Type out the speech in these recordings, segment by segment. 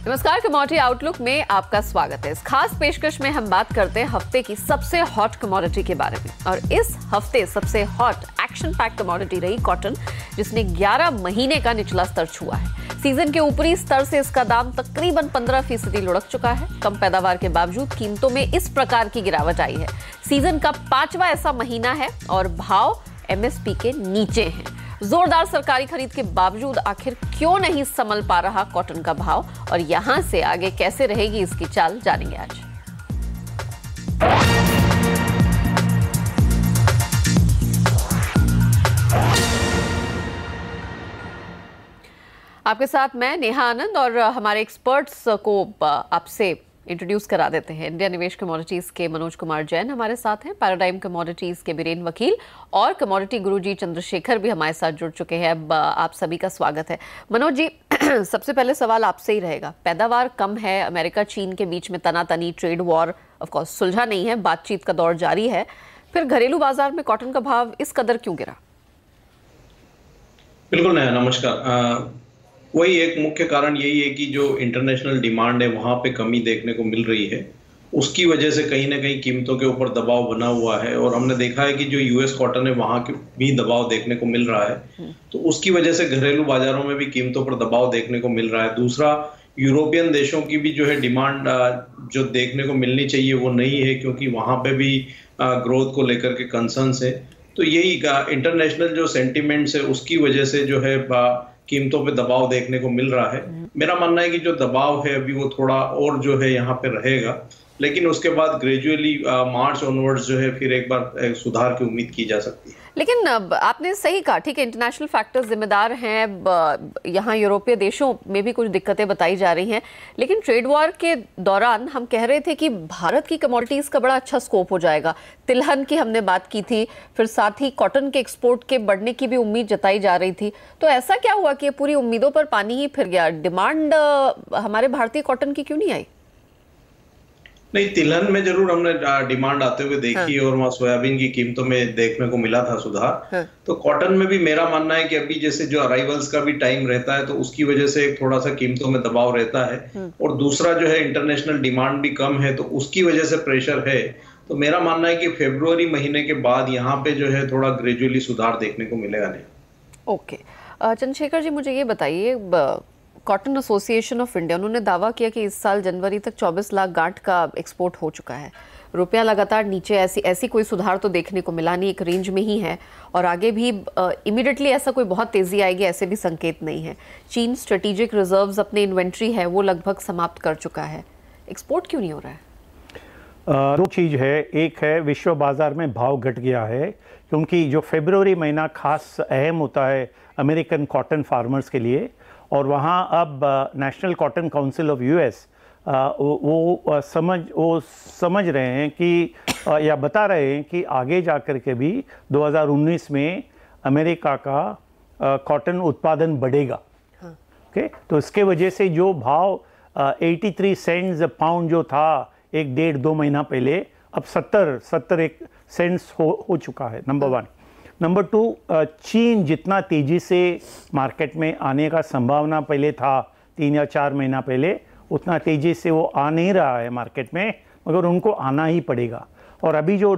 नमस्कार, commodity outlook में आपका स्वागत है। इस खास पेशकश में हम बात करते हैं हफ्ते की सबसे हॉट कमोडिटी के बारे में। और इस हफ्ते सबसे हॉट एक्शन पैक कमोडिटी रही कॉटन, जिसने 11 महीने का निचला स्तर छुआ है। सीजन के ऊपरी स्तर से इसका दाम तकरीबन 15% लुढ़क चुका है। कम पैदावार के बावजूद कीमतों में इस प्रकार की गिरावट आई है। सीजन का 5वां ऐसा महीना है और भाव एमएसपी के नीचे हैं। जोरदार सरकारी खरीद के बावजूद आखिर क्यों नहीं संभल पा रहा कॉटन का भाव और यहां से आगे कैसे रहेगी इसकी चाल जानेंगे आज। आपके साथ मैं नेहा आनंद और हमारे एक्सपर्ट्स को आपसे इंट्रोड्यूस करा देते हैं। इंडिया निवेश कमोडिटीज के मनोज कुमार जैन हमारे साथ हैं, पैराडाइम कमोडिटीज के बीरेन वकील और कमोडिटी गुरुजी चंद्रशेखर भी हमारे साथ जुड़ चुके हैं। अब आप सभी का स्वागत है। मनोज जी, सबसे पहले सवाल आपसे ही रहेगा। पैदावार कम है, अमेरिका चीन के बीच में तनातनी, ट्रेड वॉर ऑफ कोर्स सुलझा नहीं है, बातचीत का दौर जारी है, फिर घरेलू बाजार में कॉटन का भाव इस कदर क्यों गिरा? बिल्कुल नमस्कार। वही एक मुख्य कारण यही है कि जो इंटरनेशनल डिमांड है वहाँ पे कमी देखने को मिल रही है। उसकी वजह से कहीं ना कहीं कीमतों के ऊपर दबाव बना हुआ है और हमने देखा है कि जो यूएस कॉटन है वहाँ के भी दबाव देखने को मिल रहा है। तो उसकी वजह से घरेलू बाजारों में भी कीमतों पर दबाव देखने को मिल रहा है। दूसरा, यूरोपियन देशों की भी जो है डिमांड जो देखने को मिलनी चाहिए वो नहीं है, क्योंकि वहाँ पे भी ग्रोथ को लेकर के कंसर्न्स है। तो यही इंटरनेशनल जो सेंटिमेंट्स है उसकी वजह से जो है कीमतों पे दबाव देखने को मिल रहा है। मेरा मानना है कि जो दबाव है अभी वो थोड़ा और जो है यहाँ पे रहेगा, लेकिन उसके बाद ग्रेजुअली मार्च ऑनवर्ड्स जो है फिर एक बार सुधार की उम्मीद की जा सकती है। लेकिन आपने सही कहा, ठीक है, इंटरनेशनल फैक्टर्स जिम्मेदार हैं। यहाँ यूरोपीय देशों में भी कुछ दिक्कतें बताई जा रही हैं, लेकिन ट्रेड वॉर के दौरान हम कह रहे थे कि भारत की कमोडिटीज का बड़ा अच्छा स्कोप हो जाएगा। तिलहन की हमने बात की थी, फिर साथ ही कॉटन के एक्सपोर्ट के बढ़ने की भी उम्मीद जताई जा रही थी। तो ऐसा क्या हुआ कि पूरी उम्मीदों पर पानी ही फिर गया? डिमांड हमारे भारतीय कॉटन की क्यों नहीं आई? नहीं, तिलहन में जरूर हमने डिमांड आते हुए देखी। हाँ। और वहाँ सोयाबीन की कीमतों में देखने को मिला था सुधार। हाँ। तो कॉटन में भी मेरा मानना है कि अभी जैसे जो अराइवल्स का भी टाइम रहता है तो उसकी वजह से थोड़ा सा कीमतों में दबाव रहता है। और दूसरा जो है इंटरनेशनल डिमांड भी कम है तो उसकी वजह से प्रेशर है। तो मेरा मानना है कि फरवरी महीने के बाद यहाँ पे जो है थोड़ा ग्रेजुअली सुधार देखने को मिलेगा। नहीं, ओके, चंद्रशेखर जी मुझे ये बताइए, कॉटन एसोसिएशन ऑफ इंडिया, उन्होंने दावा किया कि इस साल जनवरी तक 24 लाख गांठ का एक्सपोर्ट हो चुका है। रुपया लगातार नीचे, ऐसी कोई सुधार तो देखने को मिला नहीं, एक रेंज में ही है और आगे भी इमीडिएटली ऐसा कोई बहुत तेजी आएगी ऐसे भी संकेत नहीं है। चीन स्ट्रेटेजिक रिजर्व्स अपने इन्वेंट्री है वो लगभग समाप्त कर चुका है, एक्सपोर्ट क्यों नहीं हो रहा है? दो चीज़ है। एक है विश्व बाजार में भाव घट गया है, क्योंकि जो फरवरी महीना खास अहम होता है अमेरिकन कॉटन फार्मर्स के लिए, और वहाँ अब national cotton council of US वो समझ रहे हैं कि या बता रहे हैं कि आगे जाकर के भी 2019 में अमेरिका का कॉटन उत्पादन बढ़ेगा। हाँ। ओके, तो इसके वजह से जो भाव 83 सेंट्स पाउंड जो था 1-1.5-2 महीना पहले, अब 70 सेंट्स हो चुका है। नंबर 1। नंबर 2, चीन जितना तेज़ी से मार्केट में आने का संभावना पहले था 3 या 4 महीना पहले, उतना तेज़ी से वो आ नहीं रहा है मार्केट में, मगर उनको आना ही पड़ेगा। और अभी जो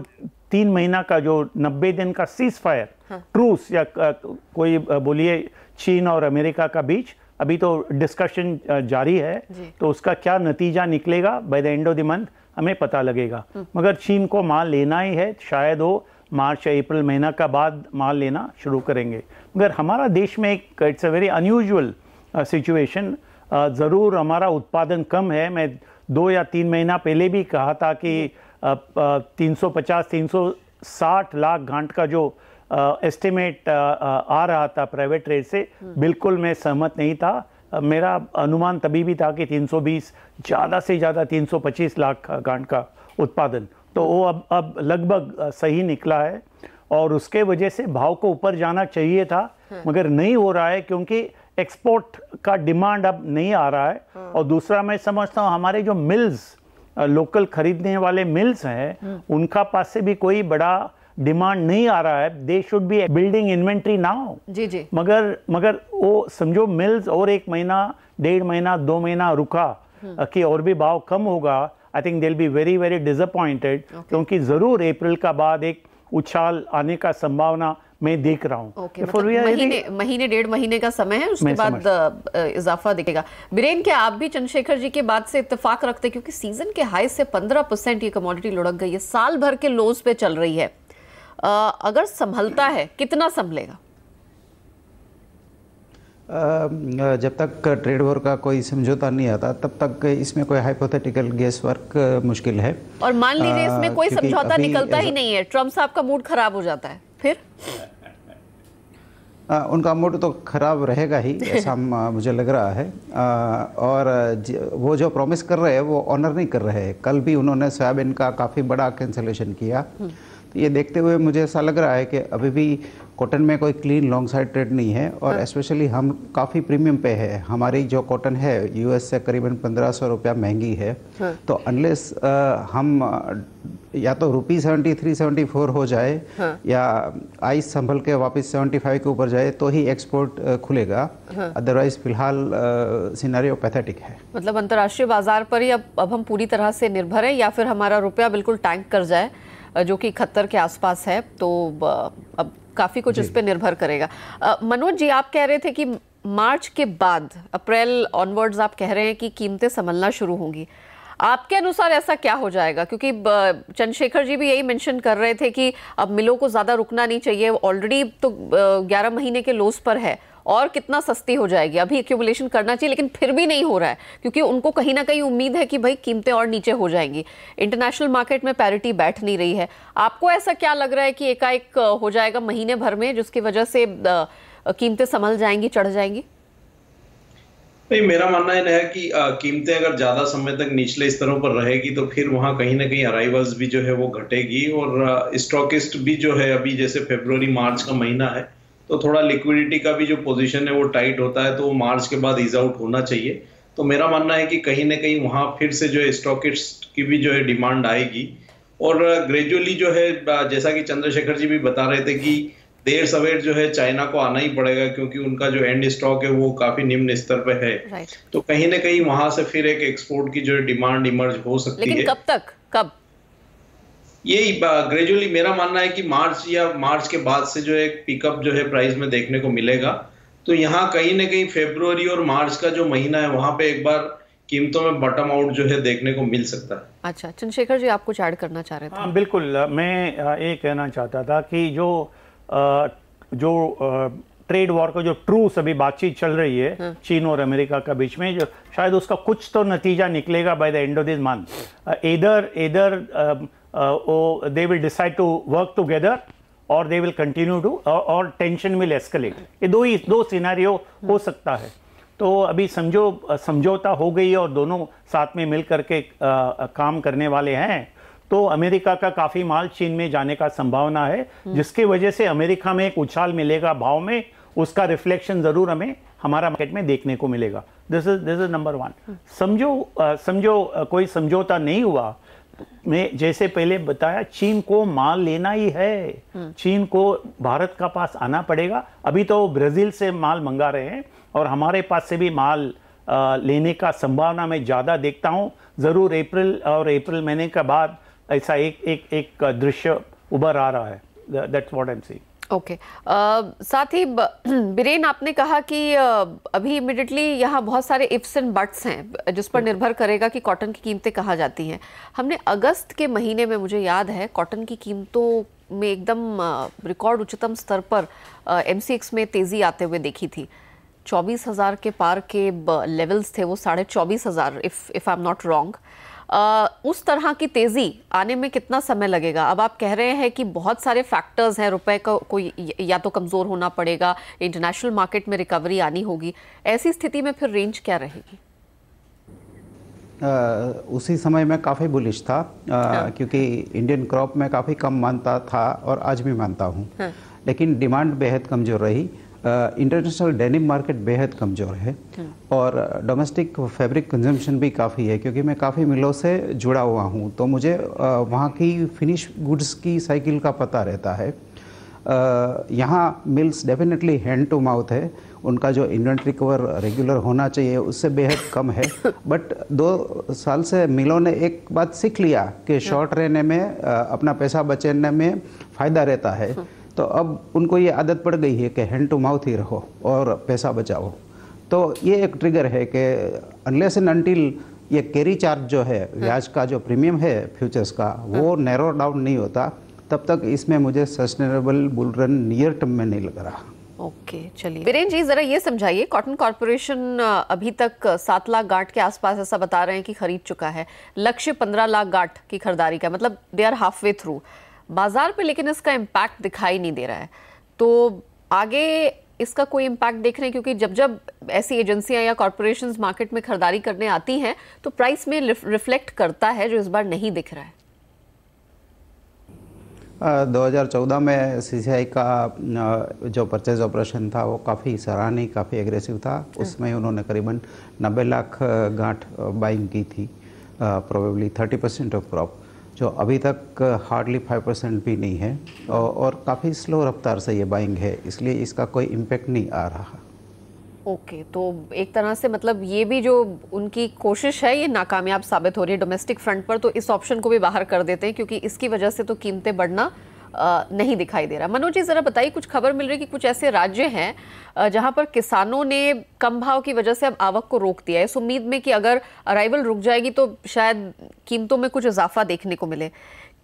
3 महीना का जो 90 दिन का सीज फायर, हाँ। ट्रूस या कोई बोलिए चीन और अमेरिका का बीच, अभी तो डिस्कशन जारी है, तो उसका क्या नतीजा निकलेगा by the end of the month हमें पता लगेगा। मगर चीन को माल लेना ही है, शायद वो मार्च या अप्रैल महीना का बाद माल लेना शुरू करेंगे। मगर हमारा देश में एक it's a very unusual situation. ज़रूर हमारा उत्पादन कम है। मैं 2 या 3 महीना पहले भी कहा था कि 350-360 लाख गांठ का जो एस्टिमेट आ रहा था प्राइवेट रेट से, बिल्कुल मैं सहमत नहीं था। मेरा अनुमान तभी भी था कि 320, ज़्यादा से ज़्यादा 325 लाख गांठ का उत्पादन, तो वो अब लगभग सही निकला है। और उसके वजह से भाव को ऊपर जाना चाहिए था, मगर नहीं हो रहा है, क्योंकि एक्सपोर्ट का डिमांड अब नहीं आ रहा है। और दूसरा, मैं समझता हूँ हमारे जो मिल्स, लोकल खरीदने वाले मिल्स हैं, उनका पास से भी कोई बड़ा डिमांड नहीं आ रहा है, they should be building inventory now. जी जी। मगर वो समझो मिल्स और 1 महीना, 1.5 महीना, 2 महीना रुका कि और भी भाव कम होगा, I think they will be very very disappointed, क्योंकि जरूर अप्रैल का बाद एक उछाल आने का संभावना मैं देख रहा हूँ। महीने 1.5 महीने का समय है, उसके बाद इजाफा दिखेगा। बीरेन, क्या आप भी चंद्रशेखर जी के बात से इत्तेफाक रखते हैं? क्योंकि सीजन के हाई से 15% ये कमोडिटी लुढ़क गई है, साल भर के लोज पे चल रही है। अगर संभलता है, कितना संभलेगा? जब तक ट्रेड वॉर का कोई समझौता नहीं आता तब तक इसमें कोई हाइपोथेटिकल गेस वर्क मुश्किल है। और मान लीजिए इसमें कोई समझौता निकलता ही नहीं है, ट्रम्प साहब का मूड खराब हो जाता है, फिर उनका मूड तो खराब रहेगा ही, ऐसा मुझे लग रहा है। और वो जो प्रॉमिस कर रहे हैं वो ऑनर नहीं कर रहे हैं। कल भी उन्होंने सोयाबीन का काफ़ी बड़ा कैंसिलेशन किया। तो ये देखते हुए मुझे ऐसा लग रहा है कि अभी भी कॉटन में कोई क्लीन लॉन्ग साइड ट्रेड नहीं है, और स्पेशली हम काफ़ी प्रीमियम पे है। हमारी जो कॉटन है यूएस से करीबन 1500 रुपया महंगी है। तो अनलेस हम या तो ₹73, 74 हो जाए, या आइस संभल के वापस 75 के ऊपर जाए तो ही एक्सपोर्ट खुलेगा। अदरवाइज फिलहाल सिनेरियो पैथेटिक है। मतलब अंतर्राष्ट्रीय बाजार पर ही अब हम पूरी तरह से निर्भर है, या फिर हमारा रुपया बिल्कुल टैंक कर जाए, जो कि 71 के आसपास है, तो अब काफी कुछ इस पे निर्भर करेगा। मनोज जी, आप कह रहे थे कि मार्च के बाद, अप्रैल ऑनवर्ड्स आप कह रहे हैं कि कीमतें संभलना शुरू होंगी। आपके अनुसार ऐसा क्या हो जाएगा? क्योंकि चंद्रशेखर जी भी यही मेंशन कर रहे थे कि अब मिलों को ज्यादा रुकना नहीं चाहिए, ऑलरेडी तो 11 महीने के लोस पर है, और कितना सस्ती हो जाएगी। अभी एक्यूमुलेशन करना चाहिए, लेकिन फिर भी नहीं हो रहा है, क्योंकि उनको कहीं ना कहीं उम्मीद है कि भाई कीमतें और नीचे हो जाएंगी। इंटरनेशनल मार्केट में पैरिटी बैठ नहीं रही है। आपको ऐसा क्या लग रहा है कि एकाएक हो जाएगा महीने भर में, जिसकी वजह से कीमतें संभल जाएंगी, चढ़ जाएंगी? नहीं, मेरा मानना है कि कीमतें अगर ज्यादा समय तक निचले स्तरों पर रहेगी तो फिर वहां कहीं ना कहीं अराइवल्स भी जो है वो घटेगी, और स्टॉकिस्ट भी जो है, अभी जैसे फरवरी मार्च का महीना है तो थोड़ा लिक्विडिटी का भी जो पोजीशन है वो टाइट होता है, तो मार्च के बाद ईज आउट होना चाहिए। तो मेरा मानना है कि कहीं ना कहीं वहां फिर से जो है स्टॉकिस्ट की भी जो है डिमांड आएगी, और ग्रेजुअली जो है, जैसा कि चंद्रशेखर जी भी बता रहे थे कि देर सवेर जो है चाइना को आना ही पड़ेगा, क्योंकि उनका जो एंड स्टॉक है वो काफी निम्न स्तर पे है। तो कहीं ना कहीं वहां से फिर एक एक्सपोर्ट की जो है डिमांड इमर्ज हो सकती है। लेकिन कब तक, कब? यही ग्रेजुअली मेरा मानना है कि मार्च या मार्च के बाद से जो एक पिकअप जो है प्राइस में देखने को मिलेगा। तो यहाँ कहीं ना कहीं फरवरी और मार्च का जो महीना है वहां पे एक बार कीमतों में बॉटम आउट जो है देखने को मिल सकता है। अच्छा, चंद्रशेखर जी, आप कुछ ऐड करना चाह रहे थे? हाँ, बिल्कुल। मैं ये कहना चाहता था कि जो ट्रेड वॉर का जो ट्रूस अभी बातचीत चल रही है चीन और अमेरिका का बीच में, जो शायद उसका कुछ तो नतीजा निकलेगा by the end of this month. either they will decide to work together or they will continue to or tension will escalate। ये दो सिनेरियो हो सकता है। तो अभी समझौता हो गई और दोनों साथ में मिल करके काम करने वाले हैं, तो अमेरिका का काफी माल चीन में जाने का संभावना है, जिसकी वजह से अमेरिका में एक उछाल मिलेगा भाव में, उसका रिफ्लेक्शन जरूर हमें हमारा मार्केट में देखने को मिलेगा। This is number 1। समझो कोई समझौता नहीं हुआ, मैं जैसे पहले बताया, चीन को माल लेना ही है, चीन को भारत का पास आना पड़ेगा। अभी तो ब्राजील से माल मंगा रहे हैं, और हमारे पास से भी माल लेने का संभावना मैं ज्यादा देखता हूं। जरूर अप्रैल महीने के बाद ऐसा एक दृश्य उभर आ रहा है। That's what I am seeing. Okay. साथ ही बीरेन, आपने कहा कि अभी इमिडिएटली यहाँ बहुत सारे इफ्स एंड बट्स हैं, जिस पर निर्भर करेगा कि कॉटन की कीमतें कहाँ जाती हैं। हमने अगस्त के महीने में, मुझे याद है, कॉटन की कीमतों में एकदम रिकॉर्ड उच्चतम स्तर पर MCX में तेजी आते हुए देखी थी। 24,000 के पार के लेवल्स थे वो, 24,500 if I am not wrong. उस तरह की तेजी आने में कितना समय लगेगा? अब आप कह रहे हैं कि बहुत सारे फैक्टर्स हैं, रुपए का कोई या तो कमजोर होना पड़ेगा, इंटरनेशनल मार्केट में रिकवरी आनी होगी। ऐसी स्थिति में फिर रेंज क्या रहेगी? उसी समय में काफ़ी बुलिश था, क्योंकि इंडियन क्रॉप में काफ़ी कम मानता था और आज भी मानता हूँ। लेकिन डिमांड बेहद कमज़ोर रही, इंटरनेशनल डेनिम मार्केट बेहद कमज़ोर है और डोमेस्टिक फैब्रिक कंजम्पशन भी काफ़ी है, क्योंकि मैं काफ़ी मिलों से जुड़ा हुआ हूँ, तो मुझे वहाँ की फिनिश गुड्स की साइकिल का पता रहता है। यहाँ mills definitely hand to mouth है, उनका जो इन्वेंट्री कवर रेगुलर होना चाहिए उससे बेहद कम है। बट 2 साल से मिलों ने एक बात सीख लिया कि शॉर्ट रहने में, अपना पैसा बचाने में फ़ायदा रहता है, तो अब उनको ये आदत पड़ गई है कि हैंड टू माउथ ही रहो और पैसा बचाओ। तो ये एक ट्रिगर है कि अनलेस एंड अनटिल ये कैरी चार्ज जो है, ब्याज का जो प्रीमियम है फ्यूचर्स का, वो नैरो डाउन नहीं होता, तब तक इसमें मुझे sustainable bull run near term में नहीं लग रहा। ओके, चलिए वीरेन जी जरा ये समझाइए, कॉटन कॉर्पोरेशन अभी तक 7 लाख गांठ के आसपास ऐसा बता रहे हैं कि खरीद चुका है, लक्ष्य 15 लाख गांठ की खरीदारी का, मतलब they are half way through बाजार पे, लेकिन इसका इम्पैक्ट दिखाई नहीं दे रहा है। तो आगे इसका कोई इम्पैक्ट देख रहे हैं, क्योंकि जब जब ऐसी एजेंसियां या कॉर्पोरेशंस मार्केट में खरीदारी करने आती हैं तो प्राइस में रिफ्लेक्ट करता है, जो इस बार नहीं दिख रहा है। 2014 में CCI का जो परचेज ऑपरेशन था वो काफ़ी सराहनीय, काफ़ी एग्रेसिव था। उसमें उन्होंने करीबन 90 लाख गांठ बाइंग की थी, प्रोबेबली 30% ऑफ क्रॉप, जो अभी तक हार्डली 5% भी नहीं है, और काफ़ी स्लो रफ्तार से ये बाइंग है, इसलिए इसका कोई इम्पेक्ट नहीं आ रहा। ओके, तो एक तरह से मतलब ये भी जो उनकी कोशिश है ये नाकामयाब साबित हो रही है डोमेस्टिक फ्रंट पर, तो इस ऑप्शन को भी बाहर कर देते हैं, क्योंकि इसकी वजह से तो कीमतें बढ़ना नहीं दिखाई दे रहा। मनोज जी जरा बताइए, कुछ खबर मिल रही है कि कुछ ऐसे राज्य हैं जहां पर किसानों ने कम भाव की वजह से अब आवक को रोक दिया है, इस उम्मीद में कि अगर अराइवल रुक जाएगी तो शायद कीमतों में कुछ इजाफा देखने को मिले।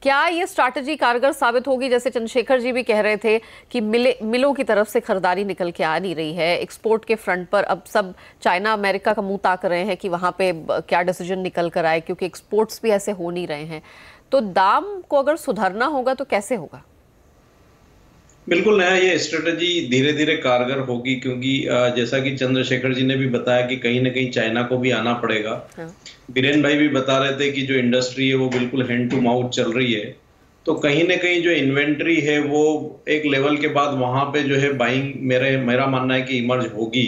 क्या ये स्ट्रैटेजी कारगर साबित होगी? जैसे चंद्रशेखर जी भी कह रहे थे कि मिलों की तरफ से खरीदारी निकल के आ नहीं रही है, एक्सपोर्ट के फ्रंट पर अब सब चाइना अमेरिका का मुंह ताक रहे हैं कि वहां पे क्या डिसीजन निकल कर आए, क्योंकि एक्सपोर्ट्स भी ऐसे हो नहीं रहे हैं। तो दाम को अगर सुधारना होगा तो कैसे होगा? बिल्कुल नया ये स्ट्रेटजी धीरे धीरे कारगर होगी, क्योंकि जैसा कि चंद्रशेखर जी ने भी बताया कि कहीं ना कहीं चाइना को भी आना पड़ेगा। बीरेन भाई भी बता रहे थे कि जो इंडस्ट्री है वो बिल्कुल हैंड टू माउथ चल रही है, तो कहीं ना कहीं जो इन्वेंट्री है वो एक लेवल के बाद वहां पे जो है बाइंग मेरा मानना है कि इमर्ज होगी।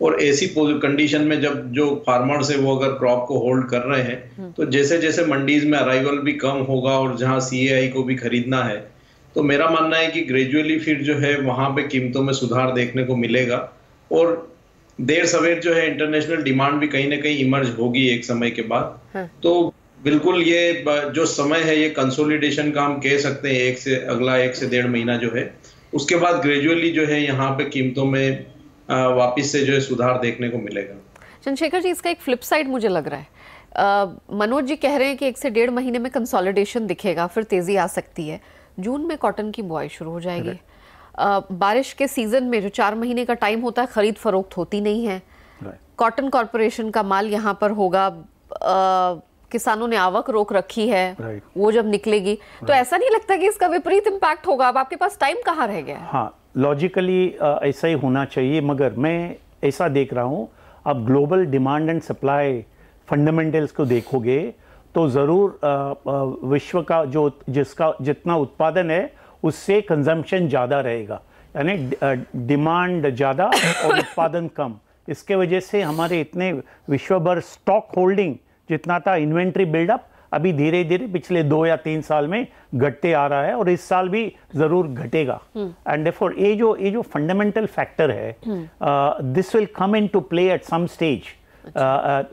और ऐसी कंडीशन में जब जो फार्मर्स है वो अगर क्रॉप को होल्ड कर रहे हैं, तो जैसे जैसे मंडीज में अराइवल भी कम होगा और जहां CAI को भी खरीदना है, तो मेरा मानना है कि ग्रेजुअली फिर जो है वहां पे कीमतों में सुधार देखने को मिलेगा, और देर सवेर जो है इंटरनेशनल डिमांड भी कहीं ना कहीं इमर्ज होगी एक समय के बाद। तो बिल्कुल ये जो समय है ये कंसोलिडेशन का हम कह सकते हैं, अगला 1 से 1.5 महीना जो है, उसके बाद ग्रेजुअली जो है यहाँ पे कीमतों में वापिस से जो है सुधार देखने को मिलेगा। चंद्रशेखर जी, इसका एक फ्लिप साइड मुझे लग रहा है, मनोज जी कह रहे हैं कि 1 से 1.5 महीने में कंसोलिडेशन दिखेगा, फिर तेजी आ सकती है। जून में कॉटन की बुआई शुरू हो जाएगी, बारिश के सीजन में जो 4 महीने का टाइम होता है खरीद फरोख्त होती नहीं है, कॉटन कॉर्पोरेशन का माल यहाँ पर होगा, किसानों ने आवक रोक रखी है, वो जब निकलेगी तो ऐसा नहीं लगता कि इसका विपरीत इम्पैक्ट होगा? अब आपके पास टाइम कहाँ रह गया है? हाँ, लॉजिकली ऐसा ही होना चाहिए, मगर मैं ऐसा देख रहा हूँ, अब global demand and supply fundamentals को देखोगे तो ज़रूर विश्व का जिसका जितना उत्पादन है उससे कंजम्पशन ज़्यादा रहेगा, यानी डिमांड ज़्यादा और उत्पादन कम। इसके वजह से हमारे इतने विश्व भर स्टॉक होल्डिंग जितना था, इन्वेंट्री बिल्डअप अभी धीरे धीरे पिछले 2 या 3 साल में घटते आ रहा है, और इस साल भी ज़रूर घटेगा। एंड देयरफॉर ये जो फंडामेंटल फैक्टर है, this will come in to play at some stage.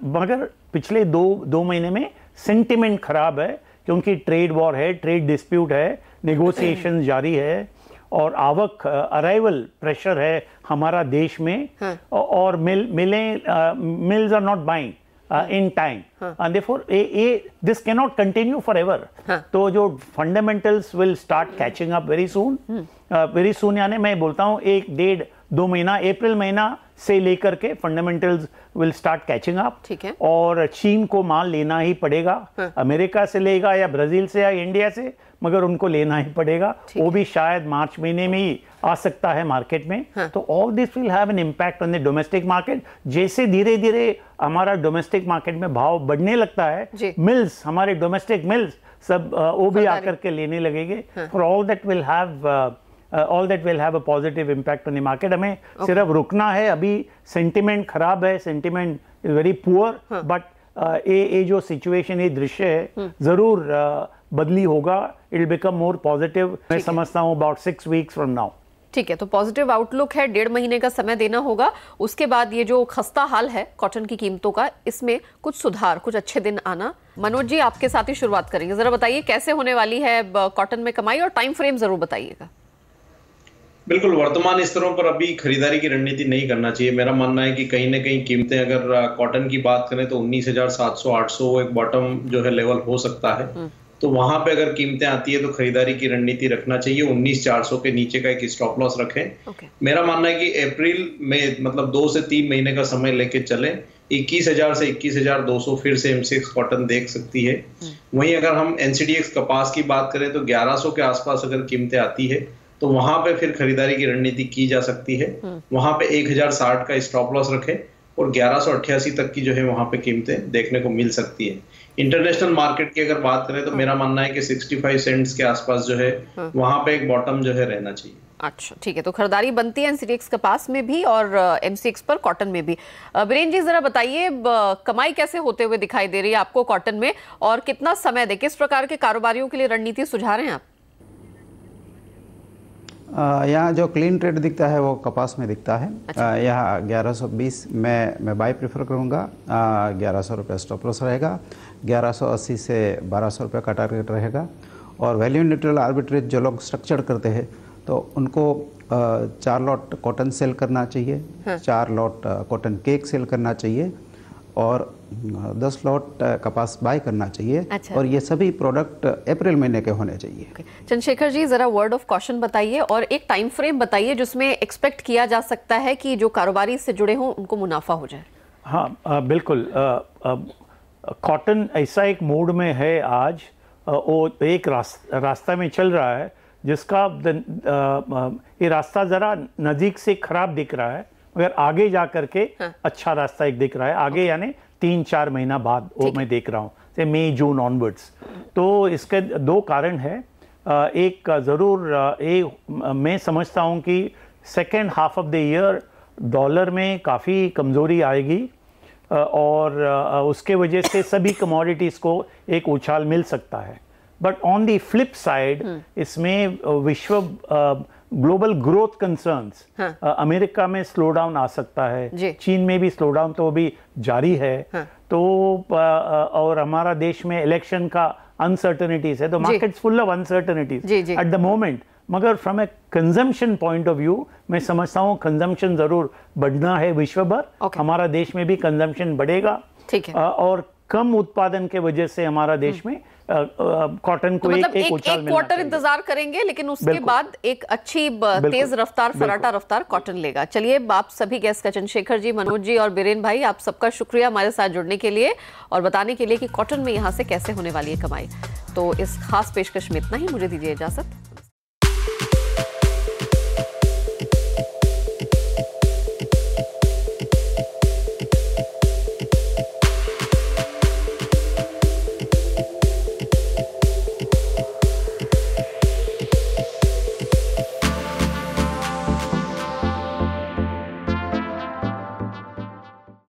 मगर पिछले 2 महीने में सेंटिमेंट खराब है, क्योंकि ट्रेड वॉर है, ट्रेड डिस्प्यूट है, नेगोशिएशन जारी है, और आवक अराइवल प्रेशर है हमारा देश में, और mills are not buying in time, and therefore this cannot continue forever. तो जो fundamentals will start catching up very soon, very soon यानी मैं बोलता हूँ 1, 1.5, 2 महीना, अप्रैल महीना से लेकर के fundamentals will start catching up. ठीक है। और चीन को माल लेना ही पड़ेगा, अमेरिका से लेगा या ब्राजील से या इंडिया से, मगर उनको लेना ही पड़ेगा, वो भी शायद मार्च महीने में ही आ सकता है मार्केट में। तो all this will have an impact on the domestic market. जैसे धीरे धीरे हमारा डोमेस्टिक मार्केट में भाव बढ़ने लगता है, मिल्स, हमारे डोमेस्टिक मिल्स सब वो भी आकर के लेने लगेंगे। For all that will have all that will have a positive impact on the market. हमें सिर्फ रुकना है, अभी सेंटिमेंट खराब है, sentiment is very poor, but ये जो सिचुएशन, ये दृश्य है, जरूर बदली होगा। It will become more positive. मैं समझता हूँ अबाउट 6 वीक्स फ्रॉम नाउ। ठीक है, तो पॉजिटिव आउटलुक है, 1.5 महीने का समय देना होगा। उसके बाद ये जो खस्ता हाल है कॉटन की कीमतों का, इसमें कुछ सुधार, कुछ अच्छे दिन आना। मनोज जी, आपके साथ ही शुरुआत करेंगे। जरा बताइए कैसे होने वाली है कॉटन में कमाई, और टाइम फ्रेम जरूर बताइएगा। बिल्कुल, वर्तमान स्तरों पर अभी खरीदारी की रणनीति नहीं करना चाहिए। मेरा मानना है कि कहीं ना कहीं कीमतें, अगर कॉटन की बात करें तो 19,700-800 एक बॉटम जो है लेवल हो सकता है। तो वहां पे अगर कीमतें आती है तो खरीदारी की रणनीति रखना चाहिए। 19,400 के नीचे का एक स्टॉप लॉस रखें। मेरा मानना है कि अप्रैल में, मतलब 2 से 3 महीने का समय लेके चले। 21,000 से 21,200 फिर से MCX कॉटन देख सकती है। वहीं अगर हम NCDX कपास की बात करें तो 1100 के आसपास अगर कीमतें आती है तो वहां पे फिर खरीदारी की रणनीति की जा सकती है। वहां पे 1060 का स्टॉप लॉस रखें और 1188 तक की जो है वहां पे कीमतें देखने को मिल सकती है। इंटरनेशनल मार्केट की अगर बात करें तो मेरा मानना है कि 65 सेंट्स के आसपास जो है वहां पे एक बॉटम जो है रहना चाहिए। अच्छा, ठीक है, तो खरीदारी बनती है NCDX कपास में भी और MCX पर कॉटन में भी। बीरेन जी, जरा बताइए कमाई कैसे होते हुए दिखाई दे रही है आपको कॉटन में, और कितना समय दे, किस प्रकार के कारोबारियों के लिए रणनीति सुझा रहे हैं आप? यहाँ जो क्लीन ट्रेड दिखता है वो कपास में दिखता है। अच्छा। यहाँ 1120 मैं बाय प्रेफर करूँगा। 1100 रुपये स्टॉप लॉस रहेगा। 1180 से 1200 रुपये का टारगेट रहेगा। और वैल्यू न्यूट्रल आर्बिट्रेज जो लोग स्ट्रक्चर करते हैं तो उनको 4 लॉट कॉटन सेल करना चाहिए। हाँ। 4 लॉट कॉटन केक सेल करना चाहिए और 10 लॉट कपास बाय करना चाहिए। अच्छा। और ये सभी प्रोडक्ट अप्रैल महीने के होने चाहिए। चंद्रशेखर जी, जरा वर्ड ऑफ कॉशन बताइए और एक टाइम फ्रेम बताइए जिसमें एक्सपेक्ट किया जा सकता है कि जो कारोबारी से जुड़े हों उनको मुनाफा हो जाए। हाँ, बिल्कुल। कॉटन ऐसा एक मूड में है आज, वो एक रास्ता में चल रहा है जिसका ये रास्ता ज़रा नज़दीक से खराब दिख रहा है, मगर आगे जा करके अच्छा रास्ता एक दिख रहा है। आगे यानी 3-4 महीना बाद वो मैं देख रहा हूँ, से मई जून ऑनवर्ड्स। तो इसके 2 कारण है। एक ज़रूर मैं समझता हूँ कि second half of the year dollar में काफ़ी कमज़ोरी आएगी और उसके वजह से सभी कमोडिटीज़ को एक उछाल मिल सकता है। But on the flip side इसमें विश्व ग्लोबल ग्रोथ कंसर्न्स, अमेरिका में स्लो डाउन आ सकता है, चीन में भी स्लो डाउन तो भी जारी है। तो और हमारा देश में इलेक्शन का अनसर्टनिटीज है, तो markets full of uncertainties at the moment. मगर from a consumption point of view मैं समझता हूँ कंजम्पशन जरूर बढ़ना है विश्व भर। हमारा देश में भी कंजम्पशन बढ़ेगा। ठीक है। और कम उत्पादन के वजह से हमारा देश में कॉटन को मतलब एक उछाल मिलना क्वार्टर इंतजार करेंगे, लेकिन उसके बाद एक अच्छी तेज रफ्तार, फराटा रफ्तार कॉटन लेगा। चलिए, आप सभी गेस्ट का, चंद्रशेखर जी, मनोज जी और बीरेन भाई, आप सबका शुक्रिया हमारे साथ जुड़ने के लिए और बताने के लिए कि कॉटन में यहाँ से कैसे होने वाली है कमाई। तो इस खास पेशकश में इतना ही, मुझे दीजिए इजाजत।